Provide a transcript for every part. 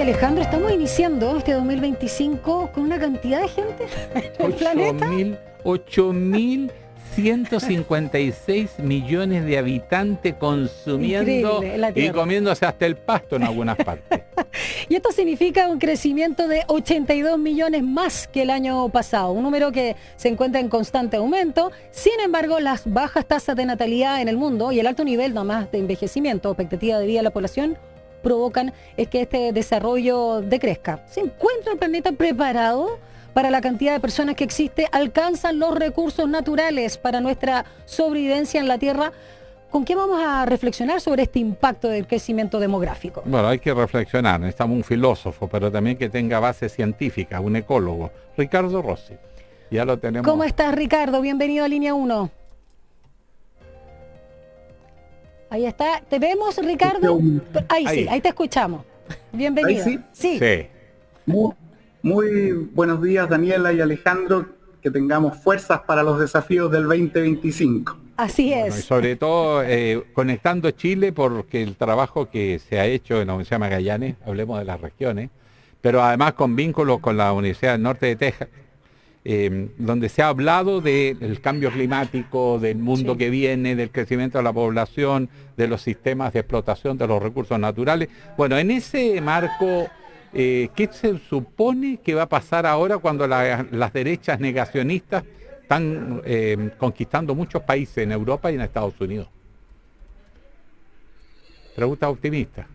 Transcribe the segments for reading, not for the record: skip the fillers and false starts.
Oye, Alejandro, estamos iniciando este 2025 con una cantidad de gente en el planeta. 8.156 millones de habitantes consumiendo y comiéndose hasta el pasto en algunas partes. Y esto significa un crecimiento de 82 millones más que el año pasado, un número que se encuentra en constante aumento. Sin embargo, las bajas tasas de natalidad en el mundo y el alto nivel nomás de envejecimiento, expectativa de vida de la población, provocan es que este desarrollo decrezca. ¿Se encuentra el planeta preparado para la cantidad de personas que existe? ¿Alcanzan los recursos naturales para nuestra sobrevivencia en la Tierra? ¿Con qué vamos a reflexionar sobre este impacto del crecimiento demográfico? Bueno, hay que reflexionar. Necesitamos un filósofo, pero también que tenga base científica, un ecólogo. Ricardo Rossi. Ya lo tenemos. ¿Cómo estás, Ricardo? Bienvenido a Línea 1. Ahí está. ¿Te vemos, Ricardo? Ahí sí, ahí te escuchamos. Bienvenido. ¿Ahí sí? Sí. Muy buenos días, Daniela y Alejandro. Que tengamos fuerzas para los desafíos del 2025. Así es. Bueno, y sobre todo conectando Chile, porque el trabajo que se ha hecho en la Universidad de Magallanes, hablemos de las regiones, pero además con vínculos con la Universidad del Norte de Texas, donde se ha hablado del cambio climático, del mundo que viene, del crecimiento de la población, de los sistemas de explotación de los recursos naturales. Bueno, en ese marco, ¿qué se supone que va a pasar ahora cuando las derechas negacionistas están conquistando muchos países en Europa y en Estados Unidos? Pregunta optimista.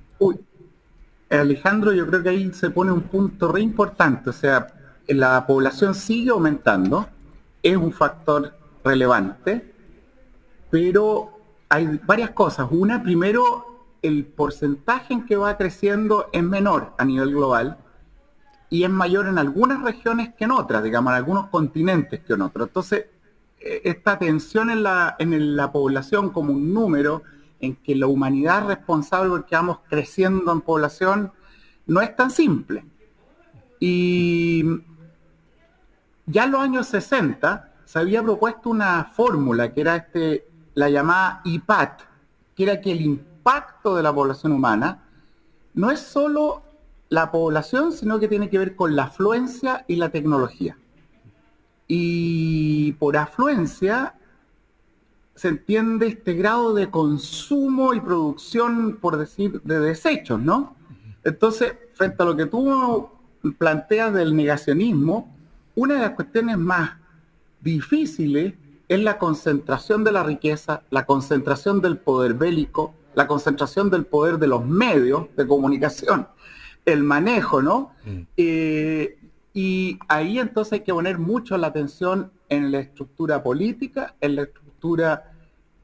Alejandro, yo creo que ahí se pone un punto re importante. O sea, la población sigue aumentando, es un factor relevante, pero hay varias cosas. Una, primero, el porcentaje en que va creciendo es menor a nivel global y es mayor en algunas regiones que en otras, digamos, en algunos continentes que en otros. Entonces, esta tensión en la población como un número en que la humanidad es responsable porque vamos creciendo en población no es tan simple. Y ya en los años 60 se había propuesto una fórmula que era la llamada IPAT, que era que el impacto de la población humana no es solo la población, sino que tiene que ver con la afluencia y la tecnología. Y por afluencia se entiende este grado de consumo y producción, por decir, de desechos, ¿no? Entonces, frente a lo que tú planteas del negacionismo, una de las cuestiones más difíciles es la concentración de la riqueza, la concentración del poder bélico, la concentración del poder de los medios de comunicación, el manejo, ¿no? Y ahí entonces hay que poner mucho la atención en la estructura política, en la estructura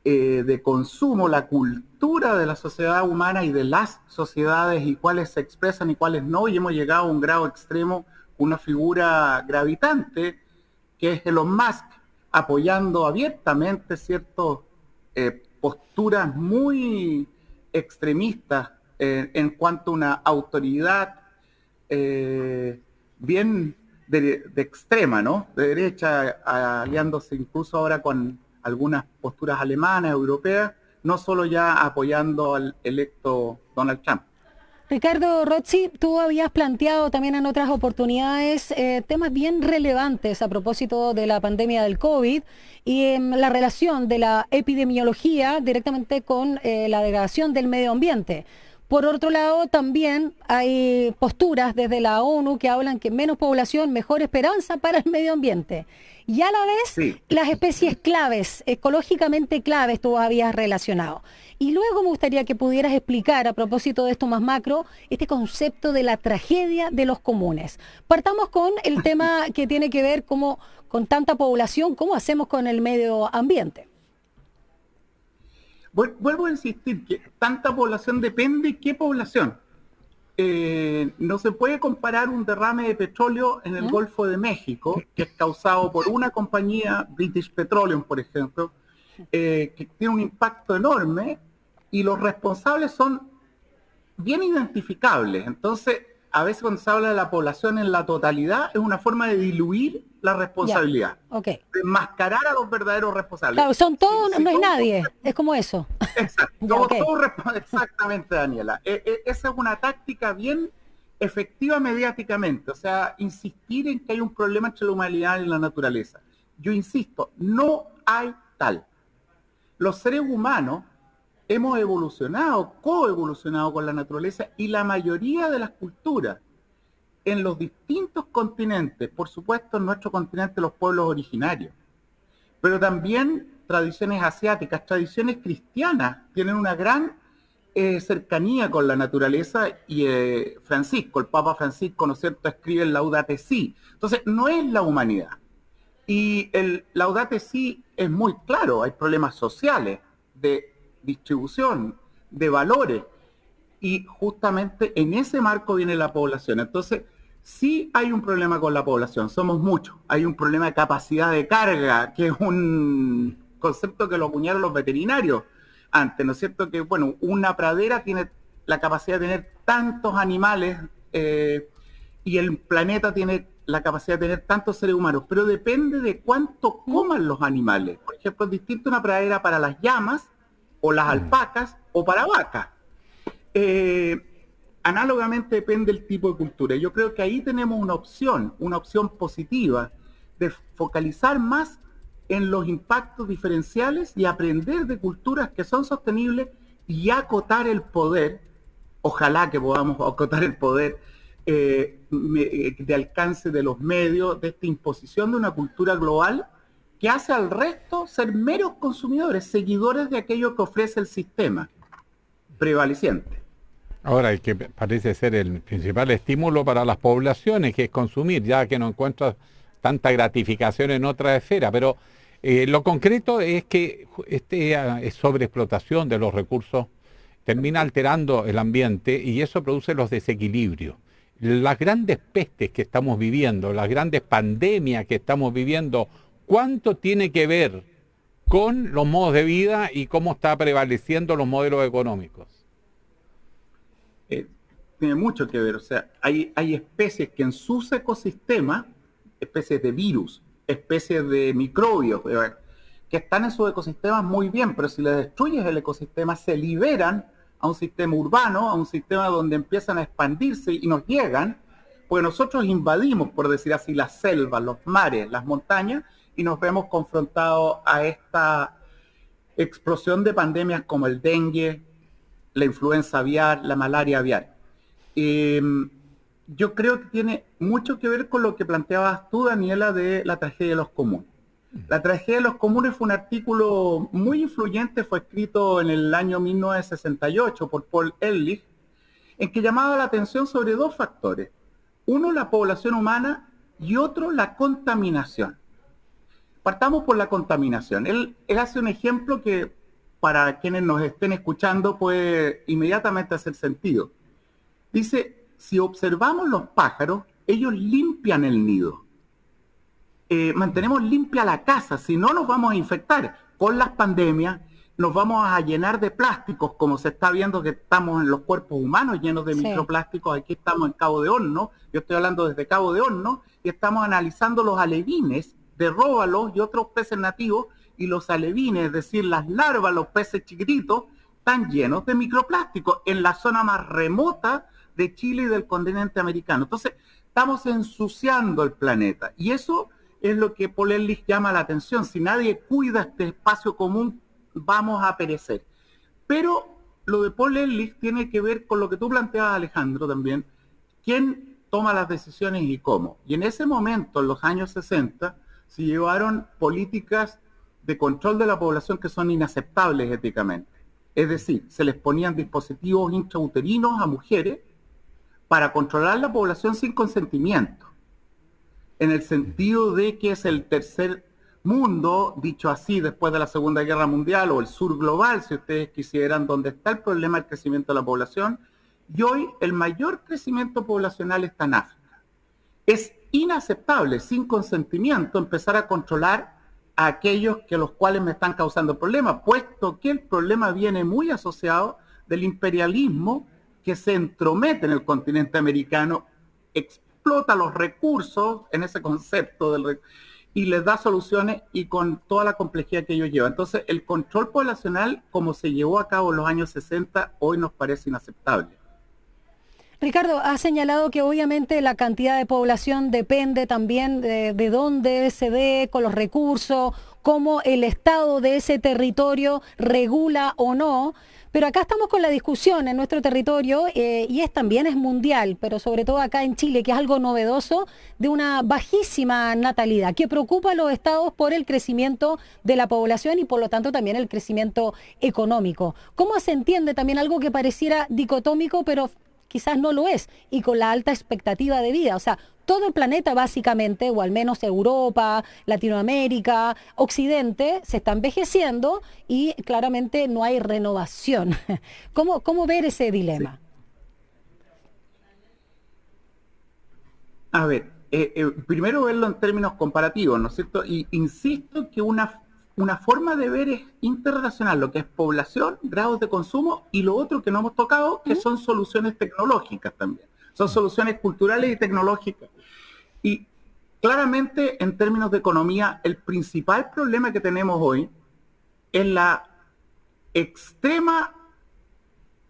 de consumo, la cultura de la sociedad humana y de las sociedades y cuáles se expresan y cuáles no, y hemos llegado a un grado extremo, una figura gravitante que es Elon Musk, apoyando abiertamente ciertas posturas muy extremistas en cuanto a una autoridad bien de extrema, ¿no? De derecha, aliándose incluso ahora con algunas posturas alemanas, europeas, no solo ya apoyando al electo Donald Trump. Ricardo Rossi, tú habías planteado también en otras oportunidades temas bien relevantes a propósito de la pandemia del COVID y la relación de la epidemiología directamente con la degradación del medio ambiente. Por otro lado, también hay posturas desde la ONU que hablan que menos población, mejor esperanza para el medio ambiente. Y a la vez, las especies claves, ecológicamente claves, tú habías relacionado. Y luego me gustaría que pudieras explicar, a propósito de esto más macro, este concepto de la tragedia de los comunes. Partamos con el tema que tiene que ver con tanta población, ¿cómo hacemos con el medio ambiente? Vuelvo a insistir que tanta población depende qué población. No se puede comparar un derrame de petróleo en el Golfo de México, que es causado por una compañía, British Petroleum, por ejemplo, que tiene un impacto enorme y los responsables son bien identificables. Entonces, a veces cuando se habla de la población en la totalidad, es una forma de diluir la responsabilidad. Okay. De enmascarar a los verdaderos responsables. Claro, son todos, no hay nadie, es como eso. Exacto, exactamente, Daniela. Esa es una táctica bien efectiva mediáticamente, o sea, insistir en que hay un problema entre la humanidad y la naturaleza. Yo insisto, no hay tal. Los seres humanos hemos evolucionado, coevolucionado con la naturaleza y la mayoría de las culturas en los distintos continentes, por supuesto en nuestro continente los pueblos originarios, pero también tradiciones asiáticas, tradiciones cristianas, tienen una gran cercanía con la naturaleza y Francisco, el Papa Francisco, ¿no es cierto?, escribe el Laudate Si. Entonces, no es la humanidad. Y el Laudate Si es muy claro, hay problemas sociales, de distribución, de valores, y justamente en ese marco viene la población. Entonces, sí hay un problema con la población, somos muchos. Hay un problema de capacidad de carga, que es un concepto que lo acuñaron los veterinarios antes, ¿no es cierto? Que, bueno, una pradera tiene la capacidad de tener tantos animales y el planeta tiene la capacidad de tener tantos seres humanos, pero depende de cuánto coman los animales. Por ejemplo, es distinto una pradera para las llamas o las alpacas o para vacas. Análogamente depende del tipo de cultura. Yo creo que ahí tenemos una opción positiva de focalizar más en los impactos diferenciales y aprender de culturas que son sostenibles y acotar el poder, ojalá que podamos acotar el poder de alcance de los medios, de esta imposición de una cultura global que hace al resto ser meros consumidores, seguidores de aquello que ofrece el sistema prevaleciente. Ahora, el que parece ser el principal estímulo para las poblaciones, que es consumir, ya que no encuentras tanta gratificación en otra esfera, pero lo concreto es que sobreexplotación de los recursos termina alterando el ambiente y eso produce los desequilibrios. Las grandes pestes que estamos viviendo, las grandes pandemias que estamos viviendo, ¿cuánto tiene que ver con los modos de vida y cómo está prevaleciendo los modelos económicos? Tiene mucho que ver, o sea, hay especies que en sus ecosistemas, especies de virus, especies de microbios, que están en sus ecosistemas muy bien, pero si le destruyes el ecosistema, se liberan a un sistema urbano, a un sistema donde empiezan a expandirse y nos llegan, porque nosotros invadimos, por decir así, las selvas, los mares, las montañas, y nos vemos confrontados a esta explosión de pandemias como el dengue, la influenza aviar, la malaria aviar. Yo creo que tiene mucho que ver con lo que planteabas tú, Daniela, de la tragedia de los comunes. La tragedia de los comunes fue un artículo muy influyente, fue escrito en el año 1968 por Paul Ehrlich, en que llamaba la atención sobre dos factores. Uno, la población humana, y otro, la contaminación. Partamos por la contaminación. Él hace un ejemplo que para quienes nos estén escuchando puede inmediatamente hacer sentido. Dice, si observamos los pájaros, ellos limpian el nido. Mantenemos limpia la casa, si no nos vamos a infectar. Con las pandemias nos vamos a llenar de plásticos, como se está viendo que estamos en los cuerpos humanos llenos de microplásticos. Aquí estamos en Cabo de Horno, yo estoy hablando desde Cabo de Horno, y estamos analizando los alevines de róbalos y otros peces nativos, y los alevines, es decir, las larvas, los peces chiquititos, están llenos de microplásticos en la zona más remota de Chile y del continente americano. Entonces, estamos ensuciando el planeta, y eso es lo que Paul Ehrlich llama la atención. Si nadie cuida este espacio común, vamos a perecer. Pero lo de Paul Ehrlich tiene que ver con lo que tú planteabas, Alejandro, también. ¿Quién toma las decisiones y cómo? Y en ese momento, en los años 60, se llevaron políticas de control de la población que son inaceptables éticamente. Es decir, se les ponían dispositivos intrauterinos a mujeres para controlar la población sin consentimiento, en el sentido de que es el tercer mundo, dicho así, después de la Segunda Guerra Mundial, o el sur global, si ustedes quisieran, donde está el problema del crecimiento de la población, y hoy el mayor crecimiento poblacional está en África. Es inaceptable, sin consentimiento, empezar a controlar a aquellos que los cuales me están causando problemas, puesto que el problema viene muy asociado del imperialismo que se entromete en el continente americano, explota los recursos en ese concepto y les da soluciones, y con toda la complejidad que ello lleva. Entonces, el control poblacional, como se llevó a cabo en los años 60, hoy nos parece inaceptable. Ricardo, ha señalado que obviamente la cantidad de población depende también de dónde se dé, con los recursos, cómo el Estado de ese territorio regula o no. Pero acá estamos con la discusión en nuestro territorio y también es mundial, pero sobre todo acá en Chile, que es algo novedoso, de una bajísima natalidad, que preocupa a los estados por el crecimiento de la población y por lo tanto también el crecimiento económico. ¿Cómo se entiende también algo que pareciera dicotómico, pero quizás no lo es, y con la alta expectativa de vida? O sea, todo el planeta básicamente, o al menos Europa, Latinoamérica, Occidente, se está envejeciendo y claramente no hay renovación. ¿Cómo ver ese dilema? A ver, primero verlo en términos comparativos, ¿no es cierto? Y insisto que una forma de ver es interrelacionar lo que es población, grados de consumo, y lo otro que no hemos tocado, que son soluciones tecnológicas también. Son soluciones culturales y tecnológicas. Y claramente, en términos de economía, el principal problema que tenemos hoy es la extrema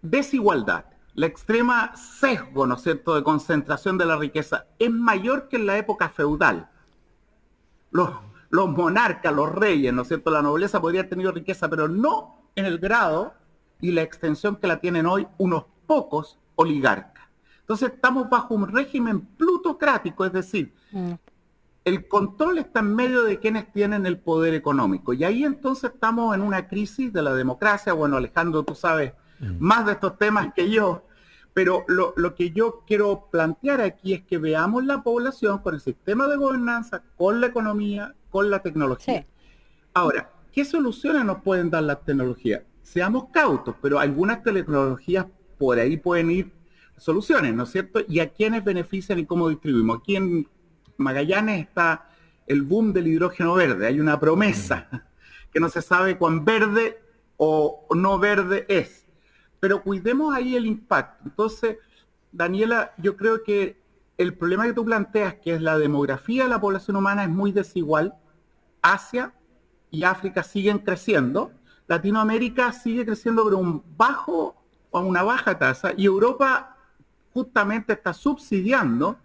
desigualdad, la extrema sesgo, ¿no es cierto?, de concentración de la riqueza. Es mayor que en la época feudal. Los monarcas, los reyes, ¿no es cierto?, la nobleza podría haber tenido riqueza, pero no en el grado y la extensión que la tienen hoy unos pocos oligarcas. Entonces estamos bajo un régimen plutocrático, es decir, el control está en medio de quienes tienen el poder económico. Y ahí entonces estamos en una crisis de la democracia. Bueno, Alejandro, tú sabes más de estos temas que yo, pero lo que yo quiero plantear aquí es que veamos la población con el sistema de gobernanza, con la economía, con la tecnología. Sí. Ahora, ¿qué soluciones nos pueden dar las tecnologías? Seamos cautos, pero algunas tecnologías por ahí pueden ir soluciones, ¿no es cierto? ¿Y a quiénes benefician y cómo distribuimos? Aquí en Magallanes está el boom del hidrógeno verde. Hay una promesa que no se sabe cuán verde o no verde es. Pero cuidemos ahí el impacto. Entonces, Daniela, yo creo que el problema que tú planteas, que es la demografía de la población humana, es muy desigual. Asia y África siguen creciendo. Latinoamérica sigue creciendo pero a una baja tasa. Y Europa justamente está subsidiando,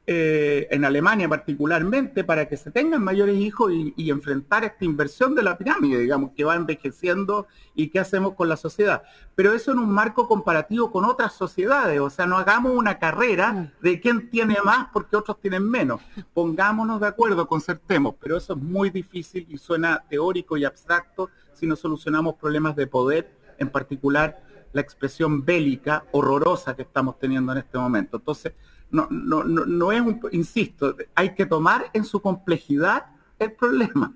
en Alemania particularmente, para que se tengan mayores hijos y enfrentar esta inversión de la pirámide, digamos, que va envejeciendo y qué hacemos con la sociedad. Pero eso en un marco comparativo con otras sociedades, o sea, no hagamos una carrera de quién tiene más porque otros tienen menos. Pongámonos de acuerdo, concertemos, pero eso es muy difícil y suena teórico y abstracto si no solucionamos problemas de poder, en particular la expresión bélica horrorosa que estamos teniendo en este momento. Entonces, no es insisto, hay que tomar en su complejidad el problema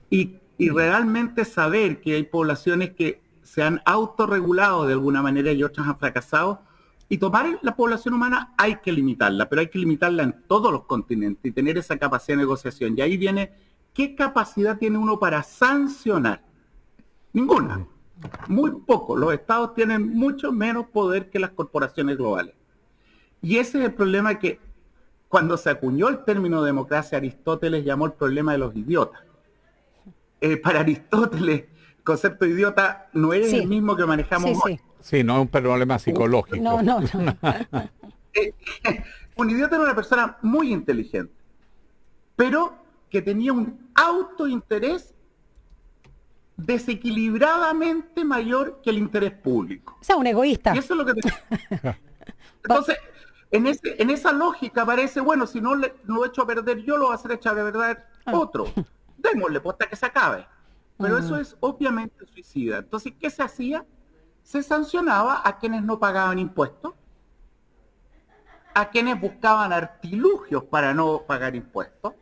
y realmente saber que hay poblaciones que se han autorregulado de alguna manera y otras han fracasado, y tomar la población humana hay que limitarla, pero hay que limitarla en todos los continentes y tener esa capacidad de negociación. Y ahí viene, ¿qué capacidad tiene uno para sancionar? Ninguna. Muy poco. Los estados tienen mucho menos poder que las corporaciones globales. Y ese es el problema que, cuando se acuñó el término democracia, Aristóteles llamó el problema de los idiotas. Para Aristóteles, el concepto de idiota no es el mismo que manejamos hoy. Sí, no es un problema psicológico. No. Un idiota era una persona muy inteligente, pero que tenía un autointerés desequilibradamente mayor que el interés público. O sea, un egoísta. Y eso es lo que Entonces, en esa lógica parece, bueno, si no lo echo a perder yo, lo va a hacer echar a perder otro. Démosle, hasta que se acabe. Pero eso es obviamente suicida. Entonces, ¿qué se hacía? Se sancionaba a quienes no pagaban impuestos, a quienes buscaban artilugios para no pagar impuestos,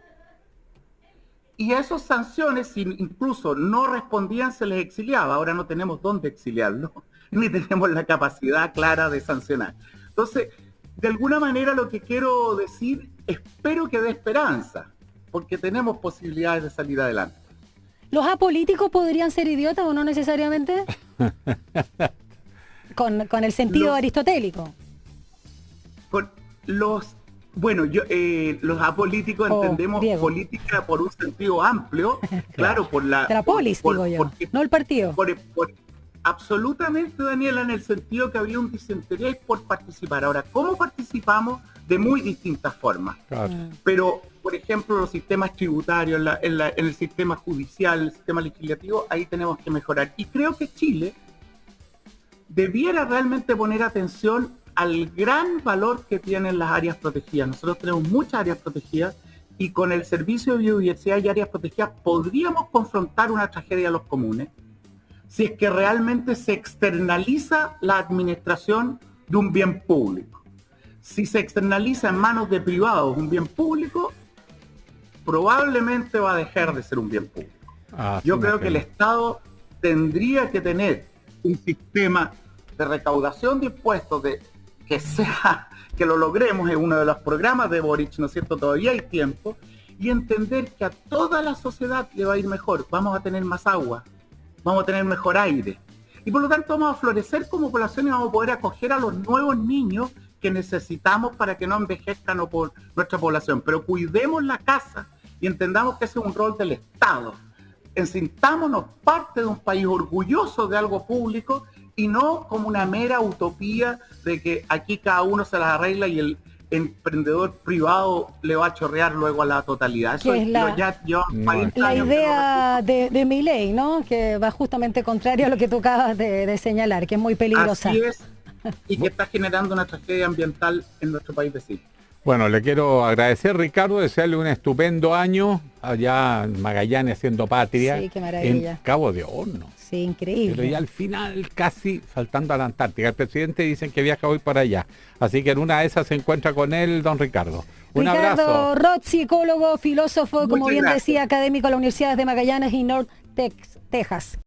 y a esas sanciones, si incluso no respondían, se les exiliaba. Ahora no tenemos dónde exiliarlo, ni tenemos la capacidad clara de sancionar. Entonces, de alguna manera lo que quiero decir, espero que dé esperanza, porque tenemos posibilidades de salir adelante. ¿Los apolíticos podrían ser idiotas o no necesariamente? con el sentido aristotélico. Los apolíticos entendemos política por un sentido amplio, claro, por la... De la polis, digo yo, no el partido. absolutamente, Daniela, en el sentido que habría un desinterés por participar. Ahora, ¿cómo participamos? De muy distintas formas. Claro. Pero, por ejemplo, los sistemas tributarios, en el sistema judicial, el sistema legislativo, ahí tenemos que mejorar. Y creo que Chile debiera realmente poner atención al gran valor que tienen las áreas protegidas. Nosotros tenemos muchas áreas protegidas y con el servicio de biodiversidad y áreas protegidas podríamos confrontar una tragedia a los comunes si es que realmente se externaliza la administración de un bien público. Si se externaliza en manos de privados un bien público, probablemente va a dejar de ser un bien público. Yo creo que el Estado tendría que tener un sistema de recaudación de impuestos que lo logremos en uno de los programas de Boric, ¿no es cierto? Todavía hay tiempo, y entender que a toda la sociedad le va a ir mejor. Vamos a tener más agua, vamos a tener mejor aire, y por lo tanto vamos a florecer como población y vamos a poder acoger a los nuevos niños que necesitamos para que no envejezcan por nuestra población. Pero cuidemos la casa y entendamos que ese es un rol del Estado. Sintámonos parte de un país orgulloso de algo público y no como una mera utopía de que aquí cada uno se las arregla y el emprendedor privado le va a chorrear luego a la totalidad. Eso es la idea de Milei, ¿no? Que va justamente contrario a lo que tú acabas de señalar, que es muy peligrosa. Así es. Y que está generando una tragedia ambiental en nuestro país vecino. Bueno, le quiero agradecer, Ricardo, desearle un estupendo año allá en Magallanes haciendo patria. Sí, qué maravilla. En Cabo de Horno. Sí, increíble. Pero ya al final, casi faltando a la Antártica. El presidente dicen que viaja hoy para allá. Así que en una de esas se encuentra con él, don Ricardo. Un abrazo. Roth, psicólogo, filósofo, como bien decía, académico de la Universidad de Magallanes y North Texas.